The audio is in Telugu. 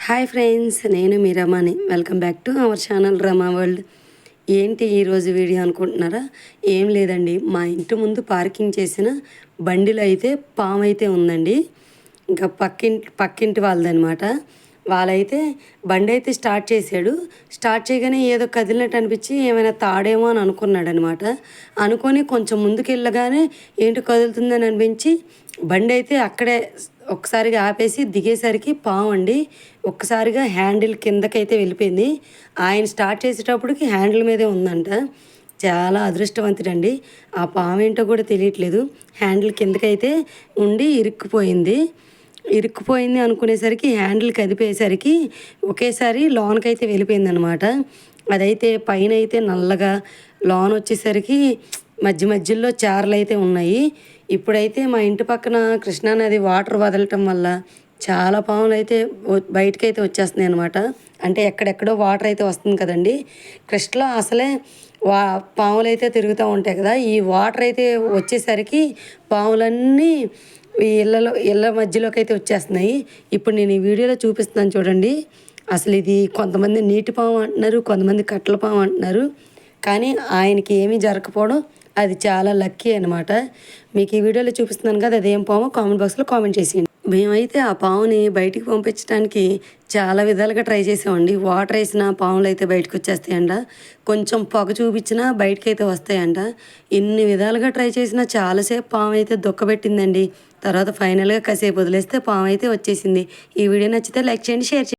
హాయ్ ఫ్రెండ్స్, నేను మీ Ramani. Welcome back to our channel Rama world. ఏంటి ఈరోజు వీడియో అనుకుంటున్నారా? ఏం లేదండి, మా ఇంటి ముందు పార్కింగ్ చేసిన బండిలో అయితే పాము అయితే ఉందండి. ఇంకా పక్కింటి వాళ్ళదనమాట. వాళ్ళైతే బండి అయితే స్టార్ట్ చేశాడు. స్టార్ట్ చేయగానే ఏదో కదిలినట్టు అనిపించి ఏమైనా తాడేమో అని అనుకున్నాడు అనమాట. అనుకొని కొంచెం ముందుకు వెళ్ళగానే ఏంటి కదులుతుందని అనిపించి బండి అయితే అక్కడే ఒక్కసారిగా ఆపేసి దిగేసరికి పాము అండి ఒక్కసారిగా హ్యాండిల్ కిందకైతే వెళ్ళిపోయింది. ఆయన స్టార్ట్ చేసేటప్పటికి హ్యాండిల్ మీదే ఉందంట. చాలా అదృష్టవంతుడండి. ఆ పాము ఏంటో కూడా తెలియట్లేదు, హ్యాండిల్ కిందకైతే ఉండి ఇరుక్కుపోయింది అనుకునేసరికి హ్యాండిల్ కదిపేసరికి ఒకేసారి లోనకైతే వెళ్ళిపోయిందనమాట. అదైతే పైన అయితే నల్లగా, లోన్ వచ్చేసరికి మధ్యలో చారలు అయితే ఉన్నాయి. ఇప్పుడైతే మా ఇంటి పక్కన కృష్ణానది వాటర్ వదలటం వల్ల చాలా పాములు అయితే బయటకైతే వచ్చేస్తున్నాయి అనమాట. అంటే ఎక్కడెక్కడో వాటర్ అయితే వస్తుంది కదండి. కృష్ణలో అసలే పాములు అయితే తిరుగుతూ ఉంటాయి కదా. ఈ వాటర్ అయితే వచ్చేసరికి పాములన్నీ ఈ ఇళ్ళ మధ్యలోకి అయితే వచ్చేస్తున్నాయి. ఇప్పుడు నేను ఈ వీడియోలో చూపిస్తున్నాను చూడండి. అసలు ఇది కొంతమంది నీటి పాము అంటున్నారు, కొంతమంది కట్టెల పాము అంటున్నారు. కానీ ఆయనకి ఏమీ జరగకపోవడం అది చాలా లక్కీ అనమాట. మీకు ఈ వీడియోలో చూపిస్తున్నాను కదా, అదేం పామో కామెంట్ బాక్స్లో కామెంట్ చేసేయండి. మేమైతే ఆ పాముని బయటికి పంపించడానికి చాలా విధాలుగా ట్రై చేసామండి. వాటర్ వేసిన పాములు అయితే బయటకు వచ్చేస్తాయంట, కొంచెం పొగ చూపించినా బయటకైతే వస్తాయంట. ఇన్ని విధాలుగా ట్రై చేసినా చాలాసేపు పాము అయితే దుఃఖపెట్టిందండి. తర్వాత ఫైనల్గా కాసేపు వదిలేస్తే పాము అయితే వచ్చేసింది. ఈ వీడియో నచ్చితే లైక్ చేయండి, షేర్ చేయండి.